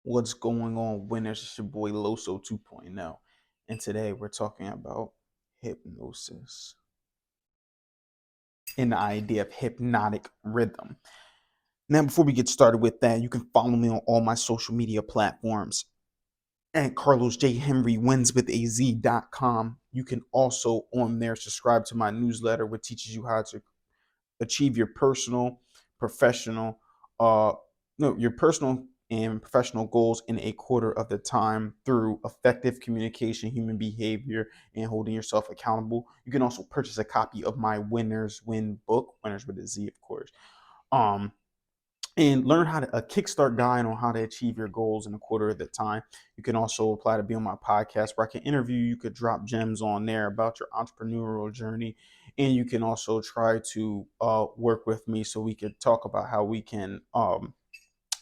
What's going on, winners? It's your boy Loso 2.0, and today we're talking about hypnosis and the idea of hypnotic rhythm. Now, before we get started with that, you can follow me on all my social media platforms at Carlos J. Henry wins with AZ.com. You can also on there subscribe to my newsletter, which teaches you how to achieve your personal, professional, your personal and professional goals in a quarter of the time through effective communication, human behavior, and holding yourself accountable. You can also purchase a copy of my Winners Win book, Winners with a Z, of course. Um, and learn how to a kickstart guide on how to achieve your goals in a quarter of the time. You can also apply to be on my podcast where I can interview you. You could drop gems on there about your entrepreneurial journey, and you can also try to work with me so we could talk about how we can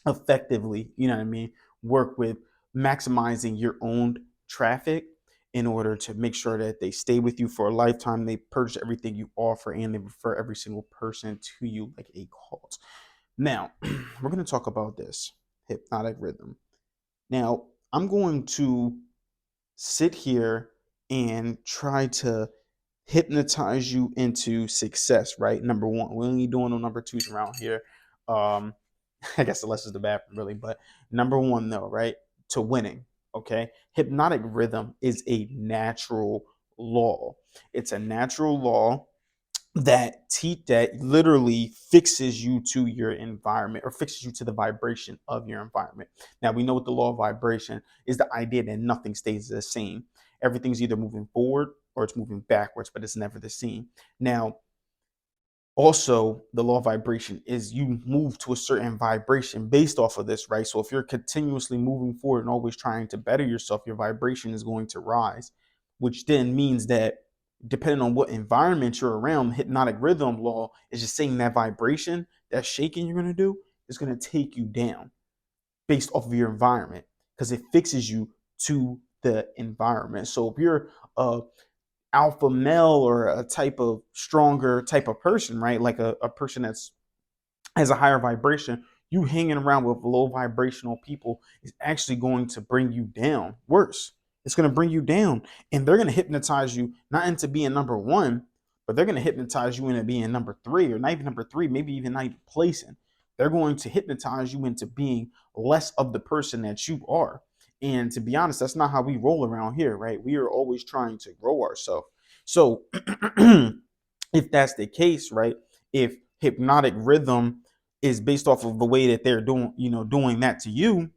effectively, you know what I mean, work with maximizing your own traffic in order to make sure that they stay with you for a lifetime. They purchase everything you offer and they refer every single person to you like a cult. Now, we're going to talk about this hypnotic rhythm. Now, I'm going to sit here and try to hypnotize you into success, right? Number one, we only doing no number twos around here. Um, I guess unless it's the bathroom, really, but number one, though, right? To winning, okay? Hypnotic rhythm is a natural law. It's a natural law that literally fixes you to your environment or fixes you to the vibration of your environment. Now we know what the law of vibration is, the idea that nothing stays the same. Everything's either moving forward or it's moving backwards, but it's never the same. Now, also the law of vibration is you move to a certain vibration based off of this, right? So if you're continuously moving forward and always trying to better yourself, your vibration is going to rise, which then means that depending on what environment you're around, hypnotic rhythm law is just saying that vibration, that shaking you're going to do is going to take you down based off of your environment because it fixes you to the environment. So if you're a alpha male or a type of stronger type of person, right? Like a person that's has a higher vibration, you hanging around with low vibrational people is actually going to bring you down worse. It's going to bring you down, and they're going to hypnotize you not into being number one, but they're going to hypnotize you into being number three, or not even number three, maybe even not even placing. They're going to hypnotize you into being less of the person that you are. And to be honest, that's not how we roll around here, right? We are always trying to grow ourselves. So if that's the case, right? If hypnotic rhythm is based off of the way that they're doing that to you,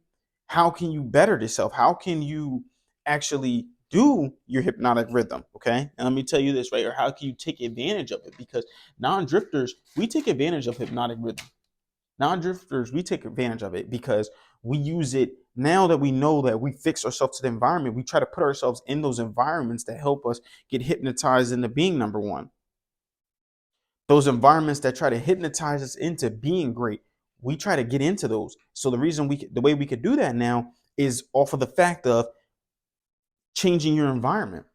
how can you better yourself? How can you actually do your hypnotic rhythm? Okay. And let me tell you this, right? Or how can you take advantage of it? Because non-drifters, we take advantage of hypnotic rhythm. Non-drifters, we take advantage of it because we use it now that we know that we fix ourselves to the environment. We try to put ourselves in those environments that help us get hypnotized into being number one. Those environments that try to hypnotize us into being great, we try to get into those. So the way we could do that now is off of the fact of changing your environment,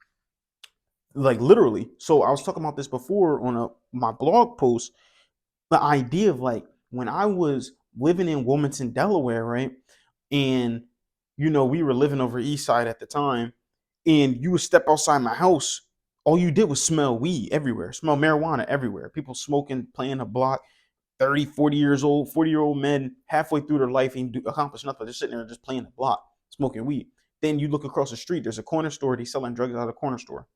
like literally. So I was talking about this before on my blog post. The idea of like when I was living in Wilmington, Delaware, right, and we were living over East Side at the time, and you would step outside my house, all you did was smell weed everywhere, smell marijuana everywhere, people smoking, playing a block, 30, 40 years old, 40-year-old men halfway through their life and accomplish nothing. They're sitting there just playing the block, smoking weed. Then you look across the street, there's a corner store, they selling drugs out of the corner store.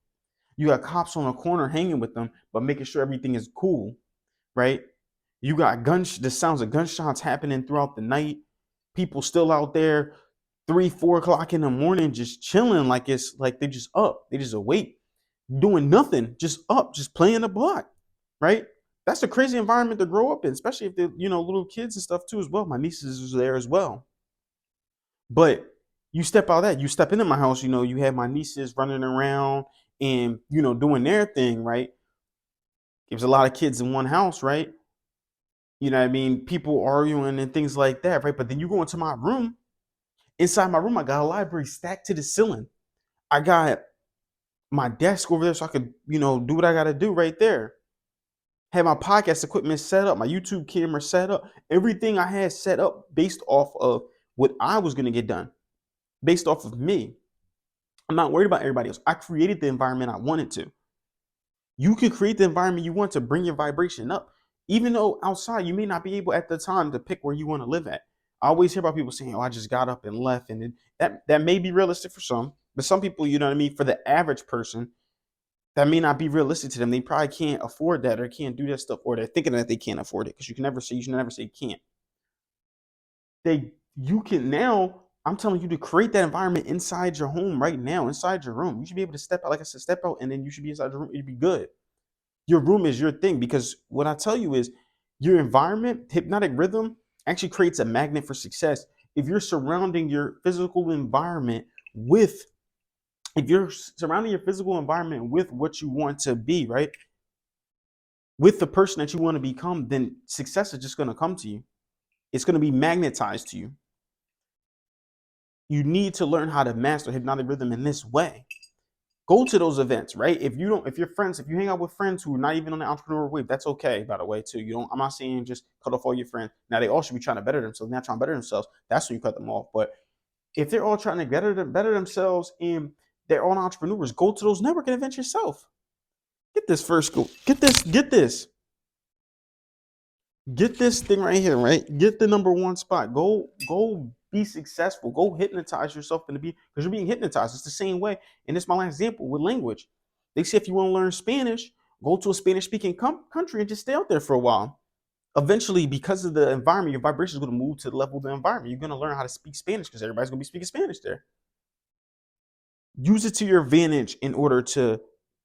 You got cops on a corner hanging with them, but making sure everything is cool, right? You got the sounds of gunshots happening throughout the night. People still out there 3, 4 o'clock in the morning, just chilling like it's like they just up. They just awake, doing nothing, just up, just playing the block, right? That's a crazy environment to grow up in, especially if they're, little kids and stuff too as well. My nieces is there as well. But you step out that, you step into my house, you have my nieces running around and, doing their thing, right? There's a lot of kids in one house, right? You know what I mean? People arguing and things like that, right? But then you go into my room. Inside my room, I got a library stacked to the ceiling. I got my desk over there so I could, do what I got to do right there. Had my podcast equipment set up, my YouTube camera set up, everything I had set up based off of what I was going to get done based off of me. I'm not worried about everybody else. I created the environment I wanted to. You can create the environment you want to bring your vibration up. Even though outside you may not be able at the time to pick where you want to live at. I always hear about people saying, "Oh, I just got up and left," and that may be realistic for some, but some people, you know what I mean. For the average person, that may not be realistic to them. They probably can't afford that or can't do that stuff, or they're thinking that they can't afford it because you should never say you can't. You can now. I'm telling you to create that environment inside your home right now, inside your room. You should be able to step out, like I said, step out, and then you should be inside your room. You'd be good. Your room is your thing because what I tell you is your environment, hypnotic rhythm, actually creates a magnet for success. If you're surrounding your physical environment with, if you're surrounding your physical environment with what you want to be, right? With the person that you want to become, then success is just going to come to you. It's going to be magnetized to you. You need to learn how to master hypnotic rhythm in this way. Go to those events, right? If you hang out with friends who are not even on the entrepreneur wave, that's okay, by the way, too. I'm not saying just cut off all your friends. Now they all should be trying to better themselves, not trying to better themselves. That's when you cut them off. But if they're all trying to better themselves and they're all entrepreneurs, go to those networking events yourself. Get this first. Get this thing right here, right? Get the number one spot. Go be successful. Go hypnotize yourself into be because you're being hypnotized. It's the same way. And it's my last example with language. They say if you want to learn Spanish, go to a Spanish speaking country and just stay out there for a while. Eventually, because of the environment, your vibration is going to move to the level of the environment. You're going to learn how to speak Spanish because everybody's going to be speaking Spanish there. Use it to your advantage in order to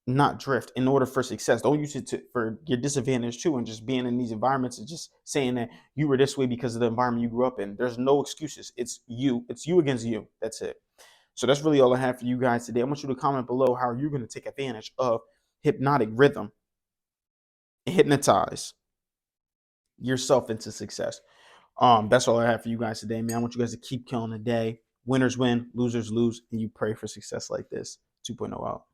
not drift, in order for success. Don't use it for your disadvantage too, and just being in these environments and just saying that you were this way because of the environment you grew up in. There's no excuses. It's you against you. That's it. So that's really all I have for you guys today. I want you to comment below how you're going to take advantage of hypnotic rhythm and hypnotize yourself into success. That's all I have for you guys today, man. I want you guys to keep killing the day. Winners win, losers lose, and you pray for success like this. 2.0 out.